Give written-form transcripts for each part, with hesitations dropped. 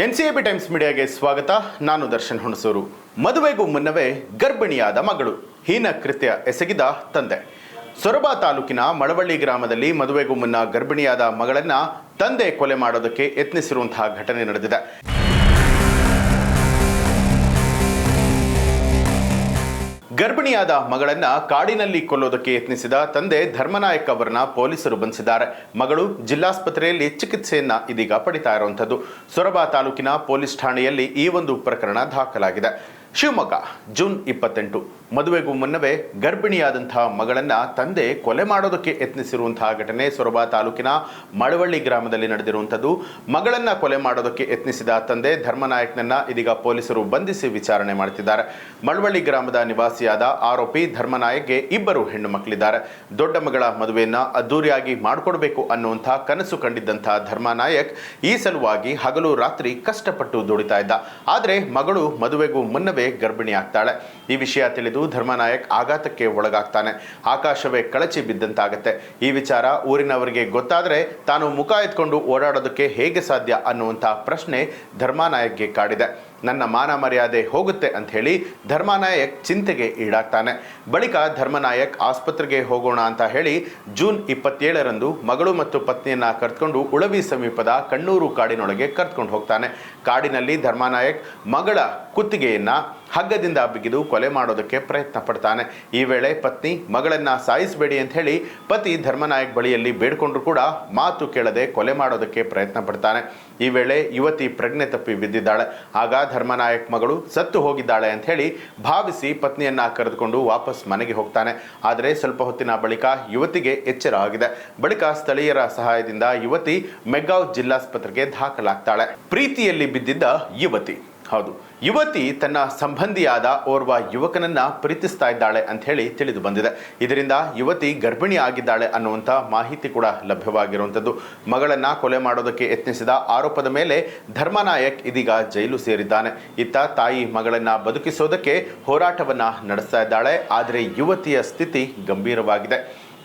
ಎನ್ಸಿಎಬಿ times ಮೀಡಿಯಾಗೆ ಸ್ವಾಗತ. ನಾನು ದರ್ಶನ್ ಹುಣಸೂರು. ಮದುವೆಗೂ ಮುನ್ನವೇ ಗರ್ಭಿಣಿಯಾದ ಮಗಳು, ಹೀನ ಕೃತ್ಯ ಎಸಗಿದ ತಂದೆ. ಸೊರಬ ತಾಲೂಕಿನ ಮಳವಳ್ಳಿ ಗ್ರಾಮದಲ್ಲಿ ಮದುವೆಗೂ ಮುನ್ನ ಗರ್ಭಿಣಿಯಾದ ಮಗಳನ್ನ ತಂದೆ ಕೊಲೆ ಮಾಡೋದಕ್ಕೆ ಯತ್ನಿಸಿರುವಂತಹ ಘಟನೆ ನಡೆದಿದೆ. ಗರ್ಭಿಣಿಯಾದ ಮಗಳನ್ನ ಕಾಡಿನಲ್ಲಿ ಕೊಲ್ಲೋದಕ್ಕೆ ಯತ್ನಿಸಿದ ತಂದೆ ಧರ್ಮನಾಯಕ್ ಅವರನ್ನ ಪೊಲೀಸರು ಬಂಧಿಸಿದ್ದಾರೆ. ಮಗಳು ಜಿಲ್ಲಾಸ್ಪತ್ರೆಯಲ್ಲಿ ಚಿಕಿತ್ಸೆಯನ್ನ ಇದೀಗ ಪಡಿತಾ ಇರುವಂತದ್ದು. ಸೊರಬ ತಾಲೂಕಿನ ಪೊಲೀಸ್ ಠಾಣೆಯಲ್ಲಿ ಈ ಒಂದು ಪ್ರಕರಣ ದಾಖಲಾಗಿದೆ. ಶಿವಮೊಗ್ಗ, ಜೂನ್ 28. ಮದುವೆಗೂ ಮುನ್ನವೇ ಗರ್ಭಿಣಿಯಾದಂತಹ ಮಗಳನ್ನ ತಂದೆ ಕೊಲೆ ಮಾಡೋದಕ್ಕೆ ಯತ್ನಿಸಿರುವಂತಹ ಘಟನೆ ಸೊರಬ ತಾಲೂಕಿನ ಮಳವಳ್ಳಿ ಗ್ರಾಮದಲ್ಲಿ ನಡೆದಿರುವಂಥದ್ದು. ಮಗಳನ್ನ ಕೊಲೆ ಮಾಡೋದಕ್ಕೆ ಯತ್ನಿಸಿದ ತಂದೆ ಧರ್ಮನಾಯಕ್ನನ್ನ ಇದೀಗ ಪೊಲೀಸರು ಬಂಧಿಸಿ ವಿಚಾರಣೆ ಮಾಡುತ್ತಿದ್ದಾರೆ. ಮಳವಳ್ಳಿ ಗ್ರಾಮದ ನಿವಾಸಿಯಾದ ಆರೋಪಿ ಧರ್ಮನಾಯಕ್ಗೆ ಇಬ್ಬರು ಹೆಣ್ಣು ಮಕ್ಕಳಿದ್ದಾರೆ. ದೊಡ್ಡ ಮಗಳ ಮದುವೆಯನ್ನ ಅದ್ದೂರಿಯಾಗಿ ಮಾಡಿಕೊಡ್ಬೇಕು ಅನ್ನುವಂತಹ ಕನಸು ಕಂಡಿದ್ದಂತಹ ಧರ್ಮನಾಯಕ್ ಈ ಸಲುವಾಗಿ ಹಗಲು ರಾತ್ರಿ ಕಷ್ಟಪಟ್ಟು ದುಡಿತಾ ಇದ್ದ. ಆದರೆ ಮಗಳು ಮದುವೆಗೂ ಮುನ್ನವೇ ಗರ್ಭಿಣಿ ಆಗ್ತಾಳೆ. ಈ ವಿಷಯ ತಿಳಿದು ಧರ್ಮನಾಯಕ್ ಆಘಾತಕ್ಕೆ ಒಳಗಾಗ್ತಾನೆ. ಆಕಾಶವೇ ಕಳಚಿ ಬಿದ್ದಂತಾಗತ್ತೆ. ಈ ವಿಚಾರ ಊರಿನವರಿಗೆ ಗೊತ್ತಾದರೆ ತಾನು ಮುಖ ಎತ್ಕೊಂಡು ಓಡಾಡೋದಕ್ಕೆ ಹೇಗೆ ಸಾಧ್ಯ ಅನ್ನುವಂಥ ಪ್ರಶ್ನೆ ಧರ್ಮನಾಯಕ್ಗೆ ಕಾಡಿದೆ. ನನ್ನ ಮಾನ ಮರ್ಯಾದೆ ಹೋಗುತ್ತೆ ಅಂತ ಹೇಳಿ ಧರ್ಮನಾಯಕ್ ಚಿಂತೆಗೆ ಈಡಾಗ್ತಾನೆ. ಬಳಿಕ ಧರ್ಮನಾಯಕ್ ಆಸ್ಪತ್ರೆಗೆ ಹೋಗೋಣ ಅಂತ ಹೇಳಿ ಜೂನ್ 27ರಂದು ಮಗಳು ಮತ್ತು ಪತ್ನಿಯನ್ನ ಕರೆದುಕೊಂಡು ಉಳವಿ ಸಮೀಪದ ಕಣ್ಣೂರು ಕಾಡಿನೊಳಗೆ ಕರೆದುಕೊಂಡು ಹೋಗ್ತಾನೆ. ಕಾಡಿನಲ್ಲಿ ಧರ್ಮನಾಯಕ್ ಮಗಳ ಕುತ್ತಿಗೆಯನ್ನ ಹಗ್ಗದಿಂದ ಬಿಗಿದು ಕೊಲೆ ಮಾಡೋದಕ್ಕೆ ಪ್ರಯತ್ನ ಪಡ್ತಾನೆ. ಈ ವೇಳೆ ಪತ್ನಿ ಮಗಳನ್ನ ಸಾಯಿಸಬೇಡಿ ಅಂತ ಹೇಳಿ ಪತಿ ಧರ್ಮನಾಯಕ್ ಬಳಿಯಲ್ಲಿ ಬೇಡ್ಕೊಂಡ್ರು ಕೂಡ ಮಾತು ಕೇಳದೆ ಕೊಲೆ ಮಾಡೋದಕ್ಕೆ ಪ್ರಯತ್ನ ಪಡ್ತಾನೆ. ಈ ವೇಳೆ ಯುವತಿ ಪ್ರಜ್ಞೆ ತಪ್ಪಿ ಬಿದ್ದಿದ್ದಾಳೆ. ಆಗ ಧರ್ಮನಾಯಕ್ ಮಗಳು ಸತ್ತು ಹೋಗಿದ್ದಾಳೆ ಅಂತ ಹೇಳಿ ಭಾವಿಸಿ ಪತ್ನಿಯನ್ನ ಕರೆದುಕೊಂಡು ವಾಪಸ್ ಮನೆಗೆ ಹೋಗ್ತಾನೆ. ಆದರೆ ಸ್ವಲ್ಪ ಹೊತ್ತಿನ ಬಳಿಕ ಯುವತಿಗೆ ಎಚ್ಚರ ಆಗಿದೆ. ಬಳಿಕ ಸ್ಥಳೀಯರ ಸಹಾಯದಿಂದ ಯುವತಿ ಮೆಗ್ಗಾಂವ್ ಜಿಲ್ಲಾಸ್ಪತ್ರೆಗೆ ದಾಖಲಾಗ್ತಾಳೆ. ಪ್ರೀತಿಯಲ್ಲಿ ಬಿದ್ದಿದ್ದ ಯುವತಿ. ಹೌದು, ಯುವತಿ ತನ್ನ ಸಂಬಂಧಿಯಾದ ಓರ್ವ ಯುವಕನನ್ನ ಪ್ರೀತಿಸ್ತಾ ಇದ್ದಾಳೆ ಅಂತ ಹೇಳಿ ತಿಳಿದು ಬಂದಿದೆ. ಇದರಿಂದ ಯುವತಿ ಗರ್ಭಿಣಿ ಆಗಿದ್ದಾಳೆ ಅನ್ನುವಂಥ ಮಾಹಿತಿ ಕೂಡ ಲಭ್ಯವಾಗಿರುವಂಥದ್ದು. ಮಗಳನ್ನ ಕೊಲೆ ಮಾಡೋದಕ್ಕೆ ಯತ್ನಿಸಿದ ಆರೋಪದ ಮೇಲೆ ಧರ್ಮನಾಯಕ್ ಇದೀಗ ಜೈಲು ಸೇರಿದ್ದಾನೆ. ಇತ್ತ ತಾಯಿ ಮಗಳನ್ನ ಬದುಕಿಸೋದಕ್ಕೆ ಹೋರಾಟವನ್ನ ನಡೆಸ್ತಾ ಇದ್ದಾಳೆ. ಆದರೆ ಯುವತಿಯ ಸ್ಥಿತಿ ಗಂಭೀರವಾಗಿದೆ.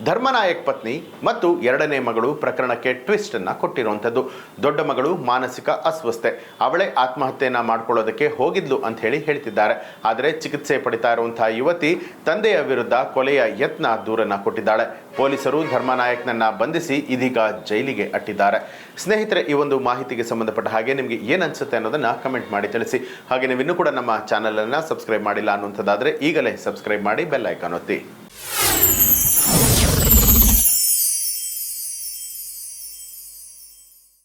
ಧರ್ಮನಾಯಕ್ ಪತ್ನಿ ಮತ್ತು ಎರಡನೇ ಮಗಳು ಪ್ರಕರಣಕ್ಕೆ ಟ್ವಿಸ್ಟ್ ಅನ್ನ ಕೊಟ್ಟಿರುವಂಥದ್ದು. ದೊಡ್ಡ ಮಗಳು ಮಾನಸಿಕ ಅಸ್ವಸ್ಥೆ, ಅವಳೇ ಆತ್ಮಹತ್ಯೆಯನ್ನ ಮಾಡ್ಕೊಳ್ಳೋದಕ್ಕೆ ಹೋಗಿದ್ಲು ಅಂತ ಹೇಳಿ ಹೇಳ್ತಿದ್ದಾರೆ. ಆದರೆ ಚಿಕಿತ್ಸೆ ಪಡಿತಾ ಇರುವಂತಹ ಯುವತಿ ತಂದೆಯ ವಿರುದ್ಧ ಕೊಲೆಯ ಯತ್ನ ದೂರನ್ನ ಕೊಟ್ಟಿದ್ದಾಳೆ. ಪೊಲೀಸರು ಧರ್ಮನಾಯಕ್ನನ್ನ ಬಂಧಿಸಿ ಇದೀಗ ಜೈಲಿಗೆ ಅಟ್ಟಿದ್ದಾರೆ. ಸ್ನೇಹಿತರೆ, ಈ ಒಂದು ಮಾಹಿತಿಗೆ ಸಂಬಂಧಪಟ್ಟ ಹಾಗೆ ನಿಮಗೆ ಏನು ಅನ್ಸುತ್ತೆ ಅನ್ನೋದನ್ನ ಕಮೆಂಟ್ ಮಾಡಿ ತಿಳಿಸಿ. ಹಾಗೆ ನೀವು ಇನ್ನೂ ಕೂಡ ನಮ್ಮ ಚಾನಲ್ ಅನ್ನ ಸಬ್ಸ್ಕ್ರೈಬ್ ಮಾಡಿಲ್ಲ ಅನ್ನುವಂಥದ್ದಾದ್ರೆ ಈಗಲೇ ಸಬ್ಸ್ಕ್ರೈಬ್ ಮಾಡಿ, ಬೆಲ್ ಐಕಾನ್ ಒತ್ತಿ.